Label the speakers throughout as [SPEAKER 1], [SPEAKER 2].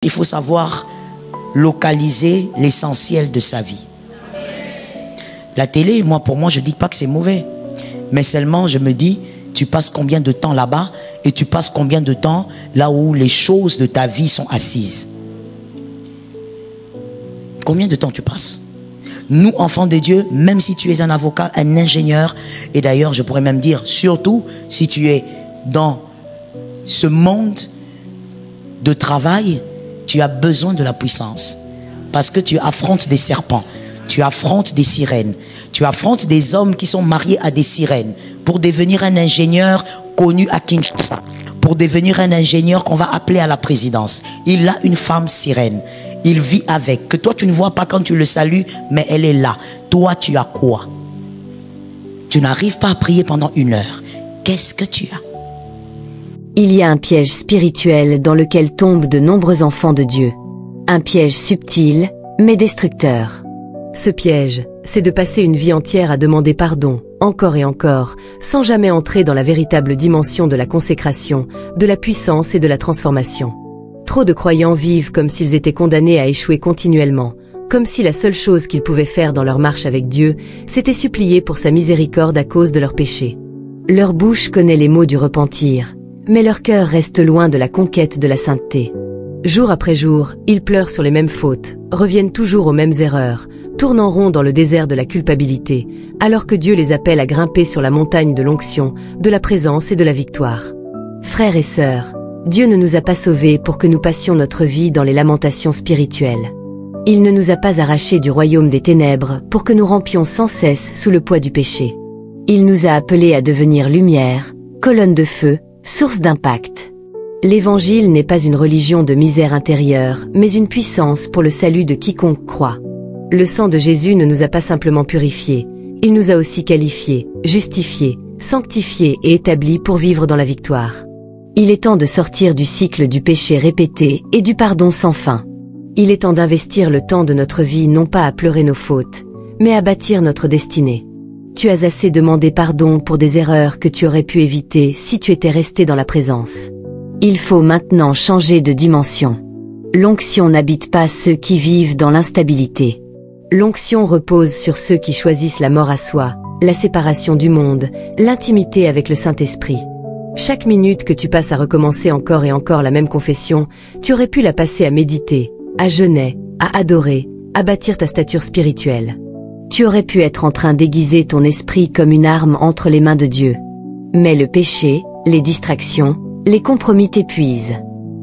[SPEAKER 1] Il faut savoir localiser l'essentiel de sa vie. La télé, pour moi, je ne dis pas que c'est mauvais. Mais seulement, je me dis, tu passes combien de temps là-bas et tu passes combien de temps là où les choses de ta vie sont assises. Combien de temps tu passes? Nous, enfants de Dieu, même si tu es un avocat, un ingénieur, et d'ailleurs, je pourrais même dire, surtout si tu es dans ce monde de travail, tu as besoin de la puissance. Parce que tu affrontes des serpents, tu affrontes des sirènes, tu affrontes des hommes qui sont mariés à des sirènes. Pour devenir un ingénieur connu à Kinshasa, pour devenir un ingénieur qu'on va appeler à la présidence, il a une femme sirène. Il vit avec, que toi tu ne vois pas quand tu le salues, mais elle est là. Toi tu as quoi? Tu n'arrives pas à prier pendant 1 heure. Qu'est-ce que tu as?
[SPEAKER 2] Il y a un piège spirituel dans lequel tombent de nombreux enfants de Dieu. Un piège subtil, mais destructeur. Ce piège, c'est de passer une vie entière à demander pardon, encore et encore, sans jamais entrer dans la véritable dimension de la consécration, de la puissance et de la transformation. Trop de croyants vivent comme s'ils étaient condamnés à échouer continuellement, comme si la seule chose qu'ils pouvaient faire dans leur marche avec Dieu, c'était supplier pour sa miséricorde à cause de leurs péchés. Leur bouche connaît les mots du repentir, mais leur cœur reste loin de la conquête de la sainteté. Jour après jour, ils pleurent sur les mêmes fautes, reviennent toujours aux mêmes erreurs, tournent en rond dans le désert de la culpabilité, alors que Dieu les appelle à grimper sur la montagne de l'onction, de la présence et de la victoire. Frères et sœurs, Dieu ne nous a pas sauvés pour que nous passions notre vie dans les lamentations spirituelles. Il ne nous a pas arrachés du royaume des ténèbres pour que nous rampions sans cesse sous le poids du péché. Il nous a appelés à devenir lumière, colonne de feu, source d'impact. L'Évangile n'est pas une religion de misère intérieure, mais une puissance pour le salut de quiconque croit. Le sang de Jésus ne nous a pas simplement purifiés, il nous a aussi qualifiés, justifiés, sanctifiés et établis pour vivre dans la victoire. Il est temps de sortir du cycle du péché répété et du pardon sans fin. Il est temps d'investir le temps de notre vie non pas à pleurer nos fautes, mais à bâtir notre destinée. Tu as assez demandé pardon pour des erreurs que tu aurais pu éviter si tu étais resté dans la présence. Il faut maintenant changer de dimension. L'onction n'habite pas ceux qui vivent dans l'instabilité. L'onction repose sur ceux qui choisissent la mort à soi, la séparation du monde, l'intimité avec le Saint-Esprit. Chaque minute que tu passes à recommencer encore et encore la même confession, tu aurais pu la passer à méditer, à jeûner, à adorer, à bâtir ta stature spirituelle. Tu aurais pu être en train d'aiguiser ton esprit comme une arme entre les mains de Dieu. Mais le péché, les distractions, les compromis t'épuisent.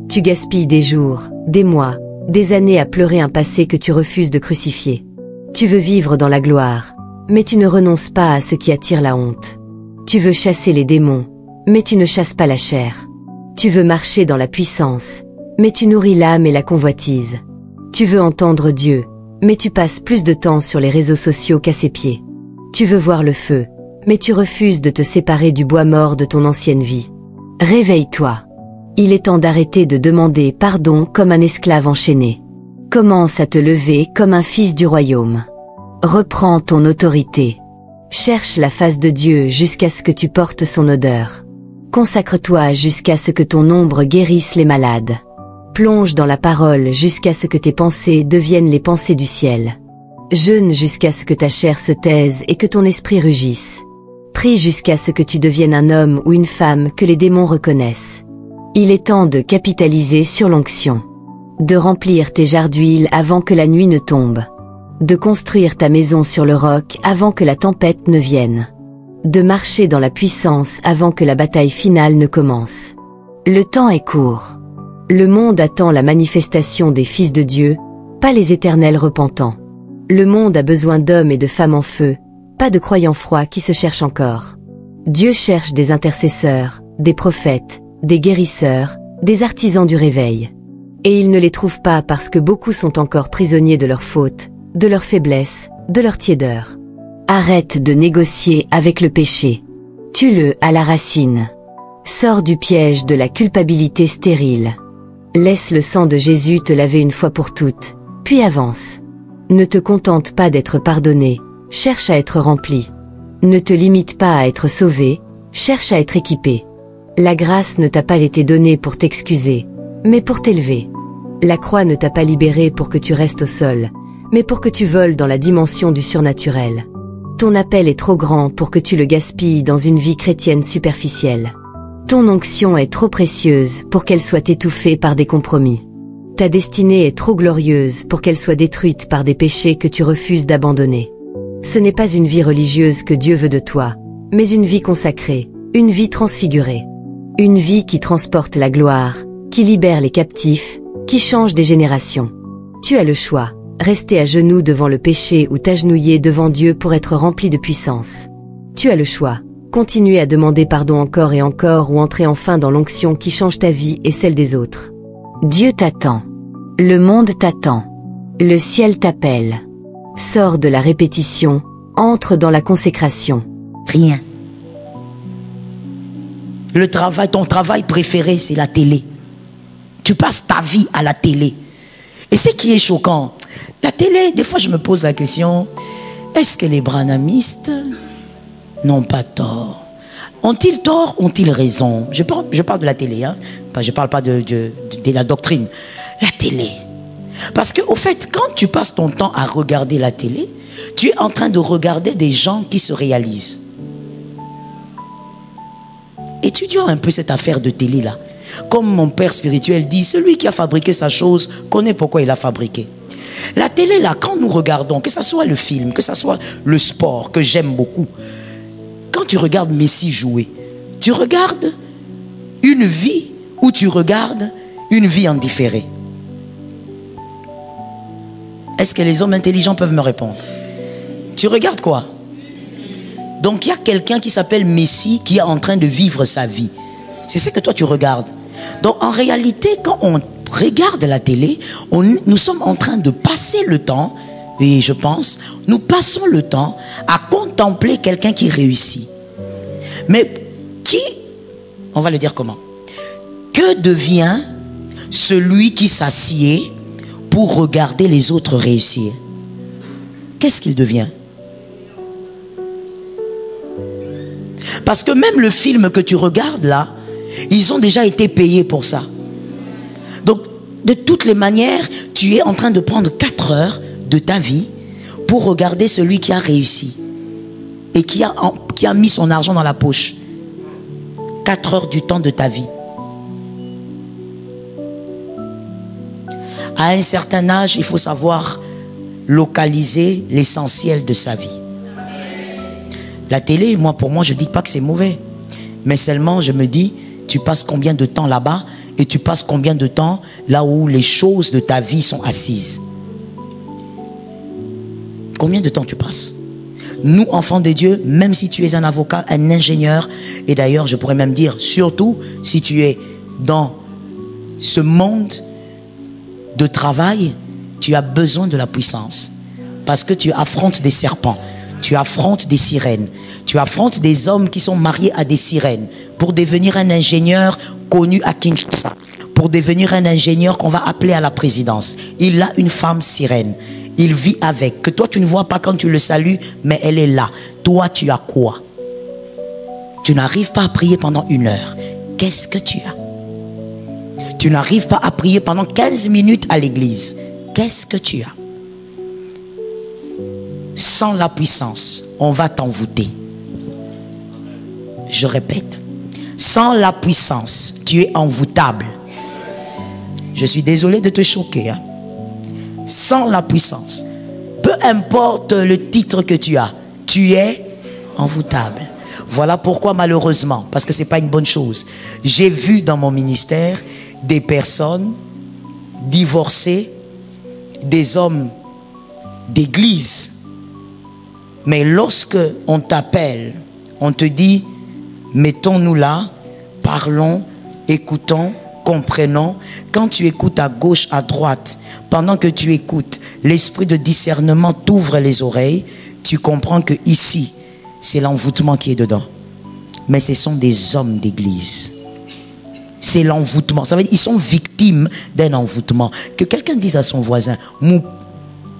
[SPEAKER 2] Tu gaspilles des jours, des mois, des années à pleurer un passé que tu refuses de crucifier. Tu veux vivre dans la gloire, mais tu ne renonces pas à ce qui attire la honte. Tu veux chasser les démons, mais tu ne chasses pas la chair. Tu veux marcher dans la puissance, mais tu nourris l'âme et la convoitise. Tu veux entendre Dieu, mais tu passes plus de temps sur les réseaux sociaux qu'à ses pieds. Tu veux voir le feu, mais tu refuses de te séparer du bois mort de ton ancienne vie. Réveille-toi. Il est temps d'arrêter de demander pardon comme un esclave enchaîné. Commence à te lever comme un fils du royaume. Reprends ton autorité. Cherche la face de Dieu jusqu'à ce que tu portes son odeur. Consacre-toi jusqu'à ce que ton ombre guérisse les malades. Plonge dans la parole jusqu'à ce que tes pensées deviennent les pensées du ciel. Jeûne jusqu'à ce que ta chair se taise et que ton esprit rugisse. Prie jusqu'à ce que tu deviennes un homme ou une femme que les démons reconnaissent. Il est temps de capitaliser sur l'onction. De remplir tes jarres d'huile avant que la nuit ne tombe. De construire ta maison sur le roc avant que la tempête ne vienne. De marcher dans la puissance avant que la bataille finale ne commence. Le temps est court. Le monde attend la manifestation des fils de Dieu, pas les éternels repentants. Le monde a besoin d'hommes et de femmes en feu, pas de croyants froids qui se cherchent encore. Dieu cherche des intercesseurs, des prophètes, des guérisseurs, des artisans du réveil. Et il ne les trouve pas parce que beaucoup sont encore prisonniers de leurs fautes, de leur faiblesse, de leur tiédeur. Arrête de négocier avec le péché. Tue-le à la racine. Sors du piège de la culpabilité stérile. Laisse le sang de Jésus te laver une fois pour toutes, puis avance. Ne te contente pas d'être pardonné, cherche à être rempli. Ne te limite pas à être sauvé, cherche à être équipé. La grâce ne t'a pas été donnée pour t'excuser, mais pour t'élever. La croix ne t'a pas libéré pour que tu restes au sol, mais pour que tu voles dans la dimension du surnaturel. Ton appel est trop grand pour que tu le gaspilles dans une vie chrétienne superficielle. Ton onction est trop précieuse pour qu'elle soit étouffée par des compromis. Ta destinée est trop glorieuse pour qu'elle soit détruite par des péchés que tu refuses d'abandonner. Ce n'est pas une vie religieuse que Dieu veut de toi, mais une vie consacrée, une vie transfigurée. Une vie qui transporte la gloire, qui libère les captifs, qui change des générations. Tu as le choix, rester à genoux devant le péché ou t'agenouiller devant Dieu pour être rempli de puissance. Tu as le choix, continuer à demander pardon encore et encore ou entrer enfin dans l'onction qui change ta vie et celle des autres. Dieu t'attend. Le monde t'attend. Le ciel t'appelle. Sors de la répétition, entre dans la consécration.
[SPEAKER 1] Rien. Ton travail préféré, c'est la télé. Tu passes ta vie à la télé. Et ce qui est choquant, la télé, des fois je me pose la question, est-ce que les branhamistes n'ont pas tort? Ont-ils tort, ont-ils raison? Je parle de la télé, hein? Je ne parle pas de la doctrine. La télé. Parce qu'au fait, quand tu passes ton temps à regarder la télé, tu es en train de regarder des gens qui se réalisent. Étudions un peu cette affaire de télé-là. Comme mon père spirituel dit, celui qui a fabriqué sa chose connaît pourquoi il l'a fabriqué. La télé, là, quand nous regardons, que ce soit le film, que ce soit le sport, que j'aime beaucoup, quand tu regardes Messi jouer, tu regardes une vie ou tu regardes une vie en différé? Est-ce que les hommes intelligents peuvent me répondre? Tu regardes quoi? Donc il y a quelqu'un qui s'appelle Messi qui est en train de vivre sa vie. C'est ce que toi tu regardes. Donc en réalité, quand on regarde la télé, nous sommes en train de passer le temps, et je pense, nous passons le temps à contempler quelqu'un qui réussit. Mais on va le dire comment? Que devient celui qui s'assied pour regarder les autres réussir? Qu'est-ce qu'il devient? Parce que même le film que tu regardes là, ils ont déjà été payés pour ça. Donc, de toutes les manières, tu es en train de prendre 4 heures de ta vie pour regarder celui qui a réussi et qui a mis son argent dans la poche. 4 heures du temps de ta vie. À un certain âge, il faut savoir localiser l'essentiel de sa vie. La télé, pour moi, je ne dis pas que c'est mauvais. Mais seulement, je me dis, tu passes combien de temps là-bas et tu passes combien de temps là où les choses de ta vie sont assises? Combien de temps tu passes? Nous, enfants de Dieu, même si tu es un avocat, un ingénieur, et d'ailleurs, je pourrais même dire, surtout si tu es dans ce monde de travail, tu as besoin de la puissance. Parce que tu affrontes des serpents. Tu affrontes des sirènes. Tu affrontes des hommes qui sont mariés à des sirènes. Pour devenir un ingénieur connu à Kinshasa. Pour devenir un ingénieur qu'on va appeler à la présidence. Il a une femme sirène. Il vit avec. Que toi tu ne vois pas quand tu le salues, mais elle est là. Toi tu as quoi? Tu n'arrives pas à prier pendant 1 heure. Qu'est-ce que tu as? Tu n'arrives pas à prier pendant 15 minutes à l'église. Qu'est-ce que tu as? Sans la puissance, on va t'envoûter. Je répète, sans la puissance, tu es envoûtable. Je suis désolé de te choquer. Hein? Sans la puissance, peu importe le titre que tu as, tu es envoûtable. Voilà pourquoi malheureusement, parce que ce n'est pas une bonne chose, j'ai vu dans mon ministère des personnes divorcées, des hommes d'église. Mais lorsque on t'appelle, on te dit, mettons-nous là, parlons, écoutons, comprenons. Quand tu écoutes à gauche, à droite, pendant que tu écoutes, l'esprit de discernement t'ouvre les oreilles, tu comprends que ici, c'est l'envoûtement qui est dedans. Mais ce sont des hommes d'église. C'est l'envoûtement. Ça veut dire qu'ils sont victimes d'un envoûtement. Que quelqu'un dise à son voisin,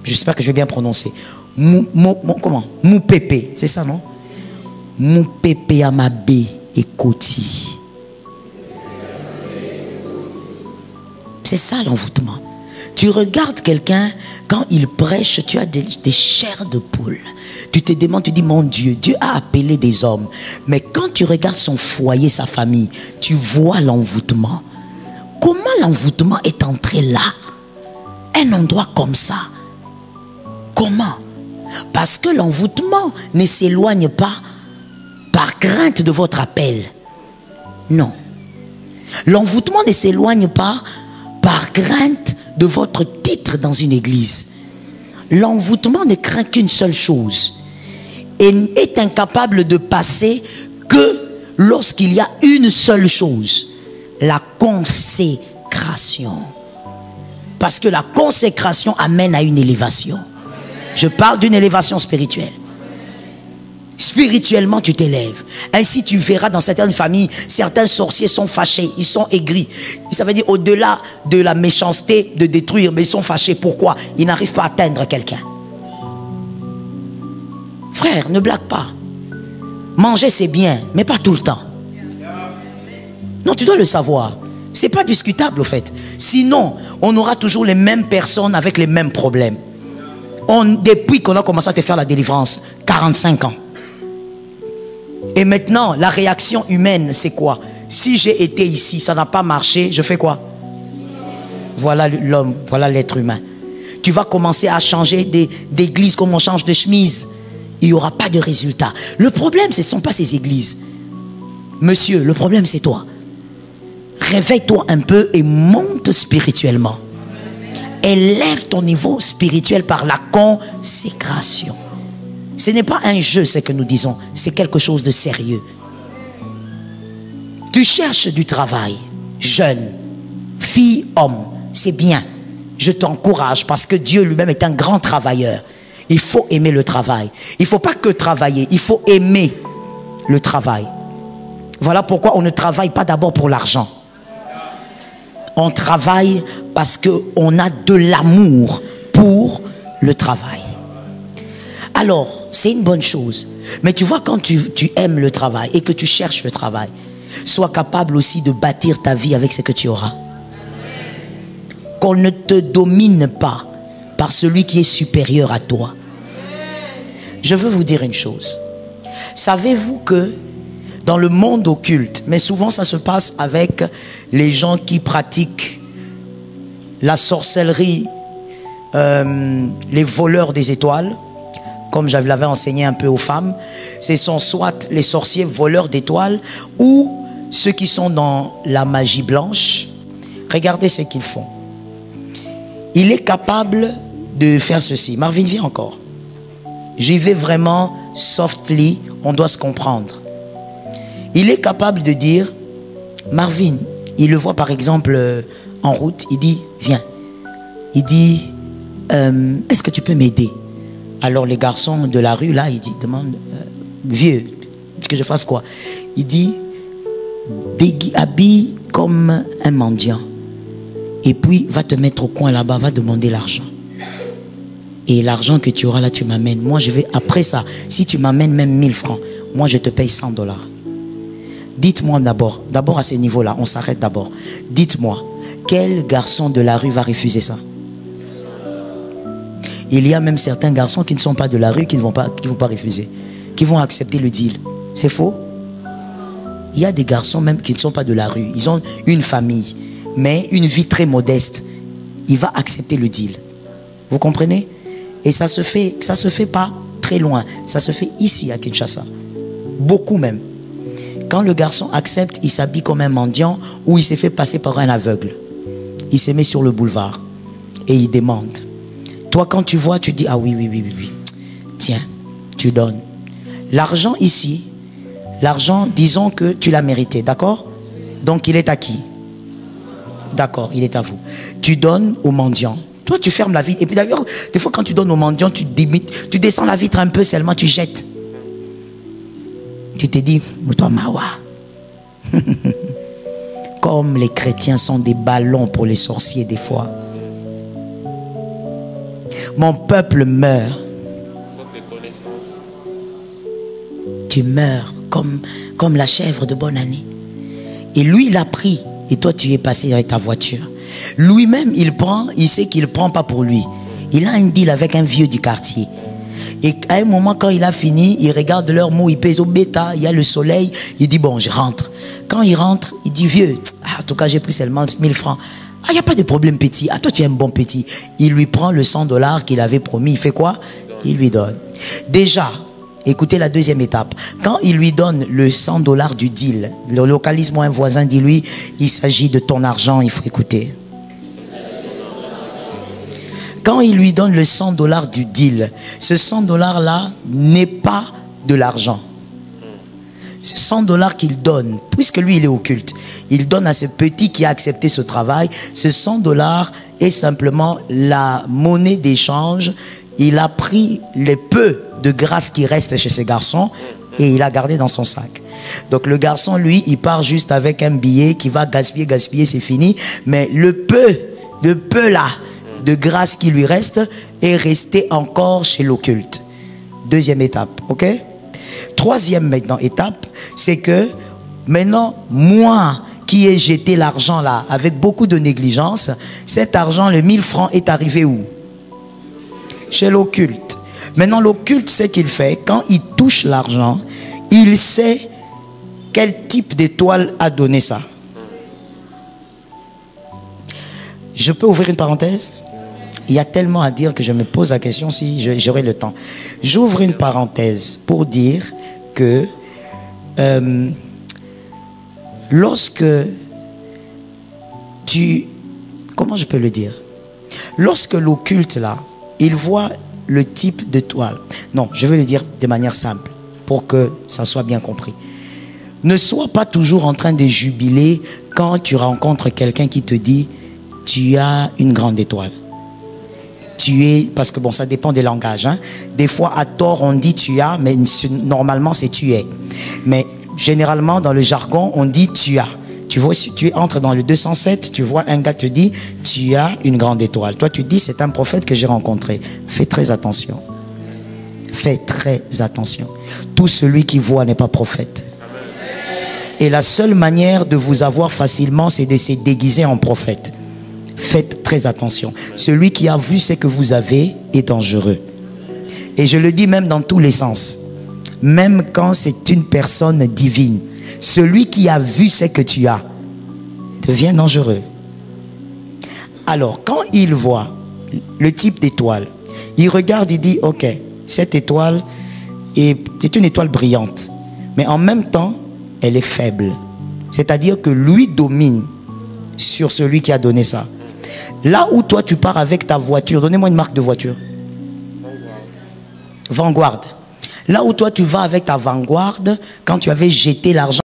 [SPEAKER 1] j'espère que je vais bien prononcer, comment? Moupépé, c'est ça, non? Moupépé amabé et koti. C'est ça l'envoûtement. Tu regardes quelqu'un, quand il prêche, tu as des chairs de poule. Tu te demandes, tu dis, mon Dieu, Dieu a appelé des hommes. Mais quand tu regardes son foyer, sa famille, tu vois l'envoûtement. Comment l'envoûtement est entré là? Un endroit comme ça. Comment? Parce que l'envoûtement ne s'éloigne pas par crainte de votre appel. Non. L'envoûtement ne s'éloigne pas par crainte de votre titre dans une église. L'envoûtement ne craint qu'une seule chose et est incapable de passer que lorsqu'il y a une seule chose, la consécration. Parce que la consécration amène à une élévation. Je parle d'une élévation spirituelle. Spirituellement, tu t'élèves. Ainsi, tu verras dans certaines familles, certains sorciers sont fâchés, ils sont aigris. Ça veut dire au-delà de la méchanceté de détruire, mais ils sont fâchés. Pourquoi? Ils n'arrivent pas à atteindre quelqu'un. Frère, ne blague pas. Manger, c'est bien, mais pas tout le temps. Non, tu dois le savoir. C'est pas discutable, au fait. Sinon, on aura toujours les mêmes personnes avec les mêmes problèmes. Depuis qu'on a commencé à te faire la délivrance, 45 ans. Et maintenant, la réaction humaine, c'est quoi? Si j'ai été ici, ça n'a pas marché, je fais quoi? Voilà l'homme, voilà l'être humain. Tu vas commencer à changer d'église comme on change de chemise. Il n'y aura pas de résultat. Le problème, ce ne sont pas ces églises. Monsieur, le problème, c'est toi. Réveille-toi un peu et monte spirituellement. Élève ton niveau spirituel par la consécration. Ce n'est pas un jeu, ce que nous disons. C'est quelque chose de sérieux. Tu cherches du travail. Jeune, fille, homme. C'est bien. Je t'encourage parce que Dieu lui-même est un grand travailleur. Il faut aimer le travail. Il ne faut pas que travailler. Il faut aimer le travail. Voilà pourquoi on ne travaille pas d'abord pour l'argent. On travaille parce qu'on a de l'amour pour le travail. Alors, c'est une bonne chose. Mais tu vois, quand tu aimes le travail et que tu cherches le travail, sois capable aussi de bâtir ta vie avec ce que tu auras. Qu'on ne te domine pas par celui qui est supérieur à toi. Je veux vous dire une chose. Savez-vous que dans le monde occulte, mais souvent ça se passe avec les gens qui pratiquent la sorcellerie, les voleurs des étoiles, comme je l'avais enseigné un peu aux femmes, ce sont soit les sorciers voleurs d'étoiles ou ceux qui sont dans la magie blanche. Regardez ce qu'ils font. Il est capable de faire ceci. Marvin, viens encore. J'y vais vraiment softly, on doit se comprendre. Il est capable de dire, Marvin, il le voit par exemple en route, il dit, viens. Il dit, est-ce que tu peux m'aider? Alors les garçons de la rue, là, ils demandent, vieux, que je fasse quoi? Il dit, habille comme un mendiant. Et puis, va te mettre au coin là-bas, va demander l'argent. Et l'argent que tu auras là, tu m'amènes. Moi, je vais, après ça, si tu m'amènes même 1000 francs, moi, je te paye $100. Dites-moi d'abord à ce niveau-là, on s'arrête d'abord. Dites-moi, quel garçon de la rue va refuser ça? Il y a même certains garçons qui ne sont pas de la rue, qui ne vont pas refuser, qui vont accepter le deal. C'est faux? Il y a des garçons même qui ne sont pas de la rue. Ils ont une famille, mais une vie très modeste. Il va accepter le deal. Vous comprenez? Et ça se fait pas très loin. Ça se fait ici à Kinshasa. Beaucoup même. Quand le garçon accepte, il s'habille comme un mendiant ou il s'est fait passer par un aveugle. Il se met sur le boulevard et il demande. Toi, quand tu vois, tu dis, ah oui. Tiens, tu donnes. L'argent ici, l'argent, disons que tu l'as mérité, d'accord? Donc il est à qui? D'accord, il est à vous. Tu donnes au mendiant. Toi, tu fermes la vitre. Et puis d'ailleurs, des fois, quand tu donnes au mendiant, tu descends la vitre un peu seulement, tu jettes. Tu te dis, toi, Mawa. Comme les chrétiens sont des ballons pour les sorciers des fois. Mon peuple meurt. Tu meurs comme la chèvre de bonne année. Et lui, il a pris. Et toi, tu es passé avec ta voiture. Lui-même, il sait qu'il ne prend pas pour lui. Il a un deal avec un vieux du quartier. Et à un moment, quand il a fini, il regarde l'heure, il pèse au bêta, il y a le soleil, il dit bon, je rentre. Quand il rentre, il dit vieux, en tout cas j'ai pris seulement 1000 francs. Ah, il n'y a pas de problème petit, ah toi tu es un bon petit. Il lui prend le 100 $ qu'il avait promis, il fait quoi? Il lui donne. Déjà, écoutez la deuxième étape. Quand il lui donne le 100 $ du deal, localise-moi un voisin, dis-lui, il s'agit de ton argent, il faut écouter. Quand il lui donne le 100 $ du deal, ce 100 $ là n'est pas de l'argent. Ce 100 $ qu'il donne, puisque lui il est occulte, il donne à ce petit qui a accepté ce travail, ce 100 $ est simplement la monnaie d'échange. Il a pris les peu de grâce qui restent chez ce garçon et il a gardé dans son sac. Donc le garçon, lui, il part juste avec un billet qui va gaspiller, c'est fini. Mais le peu là, de grâce qui lui reste est resté encore chez l'occulte. Deuxième étape, ok? Troisième maintenant étape, c'est que maintenant, moi qui ai jeté l'argent là avec beaucoup de négligence, cet argent, le 1000 francs est arrivé où? Chez l'occulte. Maintenant, l'occulte, ce qu'il fait, quand il touche l'argent, il sait quel type d'étoile a donné ça. Je peux ouvrir une parenthèse? Il y a tellement à dire que je me pose la question si j'aurai le temps. J'ouvre une parenthèse pour dire que lorsque comment je peux le dire? Lorsque l'occulte là, il voit le type d'étoile. Non, je vais le dire de manière simple pour que ça soit bien compris. Ne sois pas toujours en train de jubiler quand tu rencontres quelqu'un qui te dit tu as une grande étoile. Parce que bon, ça dépend des langages. Hein. Des fois, à tort, on dit tu as, mais normalement, c'est tu es. Mais généralement, dans le jargon, on dit tu as. Tu vois, si tu entres dans le 207, tu vois un gars te dit tu as une grande étoile. Toi, tu dis c'est un prophète que j'ai rencontré. Fais très attention. Fais très attention. Tout celui qui voit n'est pas prophète. Et la seule manière de vous avoir facilement, c'est de se déguiser en prophète. Faites très attention. Celui qui a vu ce que vous avez est dangereux. Et je le dis même dans tous les sens. Même quand c'est une personne divine. Celui qui a vu ce que tu as devient dangereux. Alors, quand il voit le type d'étoile, il regarde et dit, ok, cette étoile est une étoile brillante. Mais en même temps, elle est faible. C'est-à-dire que lui domine sur celui qui a donné ça. Là où toi tu pars avec ta voiture, donnez-moi une marque de voiture. Vanguard. Là où toi tu vas avec ta Vanguard, quand tu avais jeté l'argent